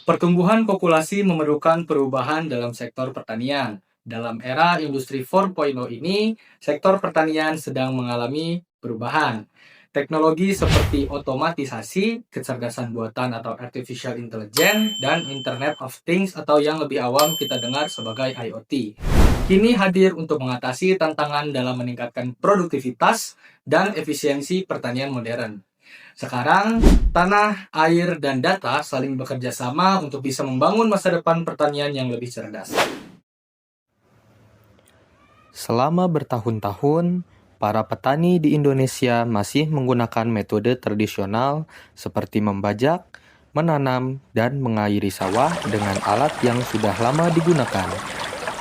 Pertumbuhan populasi memerlukan perubahan dalam sektor pertanian. Dalam era industri 4.0 ini, sektor pertanian sedang mengalami perubahan. Teknologi seperti otomatisasi, kecerdasan buatan atau artificial intelligence, dan Internet of Things atau yang lebih awam kita dengar sebagai IoT. Kini hadir untuk mengatasi tantangan dalam meningkatkan produktivitas dan efisiensi pertanian modern. Sekarang, tanah, air, dan data saling bekerja sama untuk bisa membangun masa depan pertanian yang lebih cerdas. Selama bertahun-tahun, para petani di Indonesia masih menggunakan metode tradisional seperti membajak, menanam, dan mengairi sawah dengan alat yang sudah lama digunakan.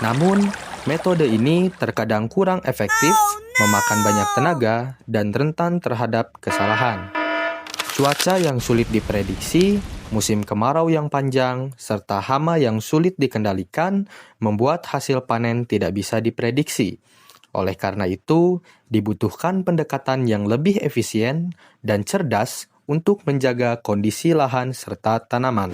Namun, metode ini terkadang kurang efektif, memakan banyak tenaga, dan rentan terhadap kesalahan. Cuaca yang sulit diprediksi, musim kemarau yang panjang, serta hama yang sulit dikendalikan membuat hasil panen tidak bisa diprediksi. Oleh karena itu, dibutuhkan pendekatan yang lebih efisien dan cerdas untuk menjaga kondisi lahan serta tanaman.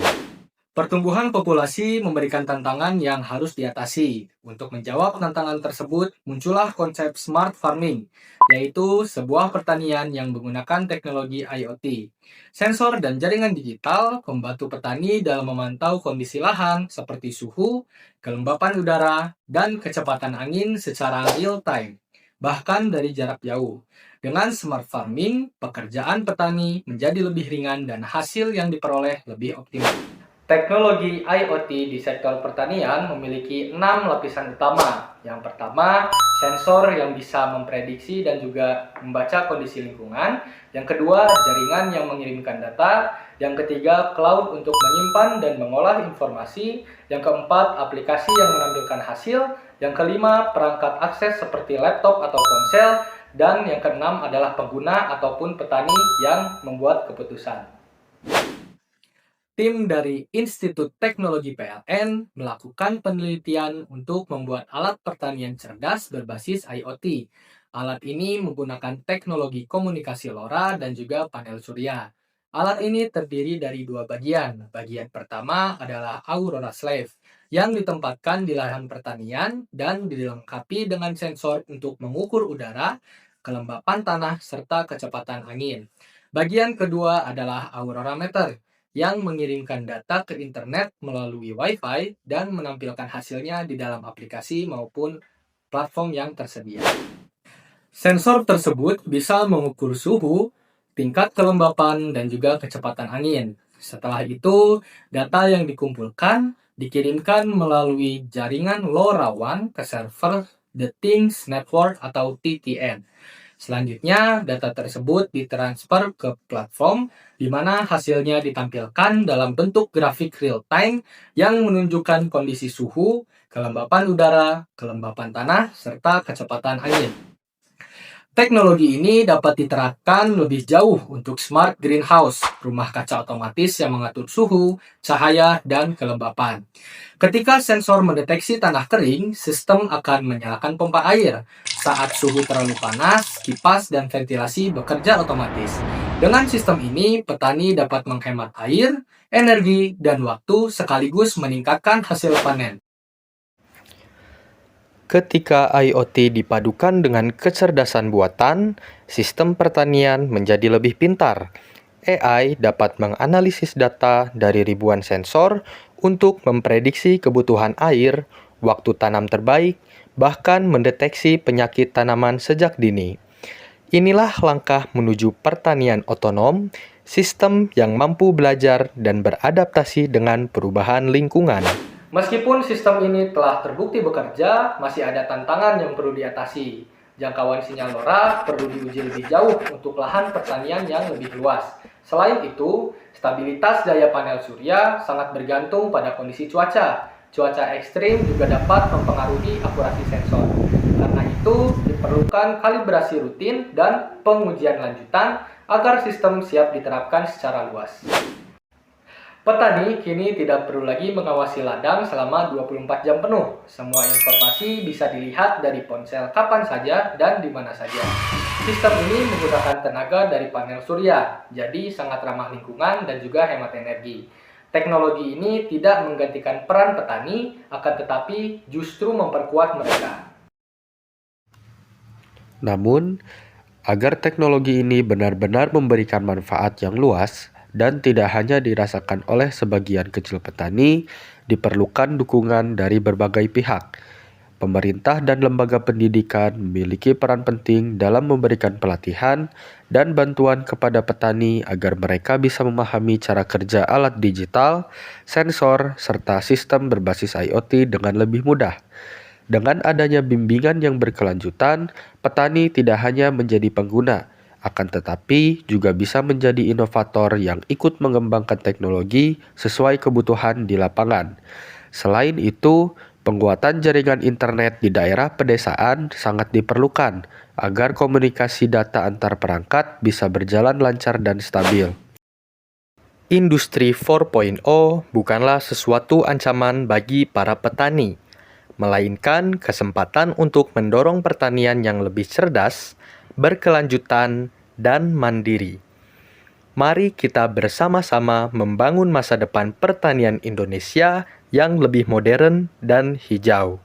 Pertumbuhan populasi memberikan tantangan yang harus diatasi. Untuk menjawab tantangan tersebut, muncullah konsep smart farming, yaitu sebuah pertanian yang menggunakan teknologi IoT. Sensor dan jaringan digital membantu petani dalam memantau kondisi lahan seperti suhu, kelembapan udara, dan kecepatan angin secara real time, bahkan dari jarak jauh. Dengan smart farming, pekerjaan petani menjadi lebih ringan dan hasil yang diperoleh lebih optimal. Teknologi IoT di sektor pertanian memiliki 6 lapisan utama. Yang pertama, sensor yang bisa memprediksi dan juga membaca kondisi lingkungan. Yang kedua, jaringan yang mengirimkan data. Yang ketiga, cloud untuk menyimpan dan mengolah informasi. Yang keempat, aplikasi yang menampilkan hasil. Yang kelima, perangkat akses seperti laptop atau ponsel. Dan yang keenam adalah pengguna ataupun petani yang membuat keputusan. Tim dari Institut Teknologi PLN melakukan penelitian untuk membuat alat pertanian cerdas berbasis IoT. Alat ini menggunakan teknologi komunikasi LoRa dan juga panel surya. Alat ini terdiri dari dua bagian. Bagian pertama adalah Aurora Slave, yang ditempatkan di lahan pertanian dan dilengkapi dengan sensor untuk mengukur udara, kelembapan tanah, serta kecepatan angin. Bagian kedua adalah Aurora Meter, yang mengirimkan data ke internet melalui Wi-Fi dan menampilkan hasilnya di dalam aplikasi maupun platform yang tersedia. Sensor tersebut bisa mengukur suhu, tingkat kelembapan, dan juga kecepatan angin. Setelah itu, data yang dikumpulkan dikirimkan melalui jaringan LoRaWAN ke server The Things Network atau TTN. Selanjutnya, data tersebut ditransfer ke platform di mana hasilnya ditampilkan dalam bentuk grafik real-time yang menunjukkan kondisi suhu, kelembapan udara, kelembapan tanah, serta kecepatan angin. Teknologi ini dapat diterapkan lebih jauh untuk smart greenhouse, rumah kaca otomatis yang mengatur suhu, cahaya, dan kelembapan. Ketika sensor mendeteksi tanah kering, sistem akan menyalakan pompa air. Saat suhu terlalu panas, kipas dan ventilasi bekerja otomatis. Dengan sistem ini, petani dapat menghemat air, energi, dan waktu sekaligus meningkatkan hasil panen. Ketika IoT dipadukan dengan kecerdasan buatan, sistem pertanian menjadi lebih pintar. AI dapat menganalisis data dari ribuan sensor untuk memprediksi kebutuhan air, waktu tanam terbaik, bahkan mendeteksi penyakit tanaman sejak dini. Inilah langkah menuju pertanian otonom, sistem yang mampu belajar dan beradaptasi dengan perubahan lingkungan. Meskipun sistem ini telah terbukti bekerja, masih ada tantangan yang perlu diatasi. Jangkauan sinyal LoRa perlu diuji lebih jauh untuk lahan pertanian yang lebih luas. Selain itu, stabilitas daya panel surya sangat bergantung pada kondisi cuaca. Cuaca ekstrim juga dapat mempengaruhi akurasi sensor. Karena itu, diperlukan kalibrasi rutin dan pengujian lanjutan agar sistem siap diterapkan secara luas. Petani kini tidak perlu lagi mengawasi ladang selama 24 jam penuh. Semua informasi bisa dilihat dari ponsel kapan saja dan di mana saja. Sistem ini menggunakan tenaga dari panel surya, jadi sangat ramah lingkungan dan juga hemat energi. Teknologi ini tidak menggantikan peran petani, akan tetapi justru memperkuat mereka. Namun, agar teknologi ini benar-benar memberikan manfaat yang luas dan tidak hanya dirasakan oleh sebagian kecil petani, diperlukan dukungan dari berbagai pihak. Pemerintah dan lembaga pendidikan memiliki peran penting dalam memberikan pelatihan dan bantuan kepada petani agar mereka bisa memahami cara kerja alat digital, sensor, serta sistem berbasis IoT dengan lebih mudah. Dengan adanya bimbingan yang berkelanjutan, petani tidak hanya menjadi pengguna, akan tetapi juga bisa menjadi inovator yang ikut mengembangkan teknologi sesuai kebutuhan di lapangan. Selain itu, penguatan jaringan internet di daerah pedesaan sangat diperlukan agar komunikasi data antar perangkat bisa berjalan lancar dan stabil. Industri 4.0 bukanlah sesuatu ancaman bagi para petani, melainkan kesempatan untuk mendorong pertanian yang lebih cerdas, berkelanjutan, dan mandiri. Mari kita bersama-sama membangun masa depan pertanian Indonesia yang lebih modern dan hijau.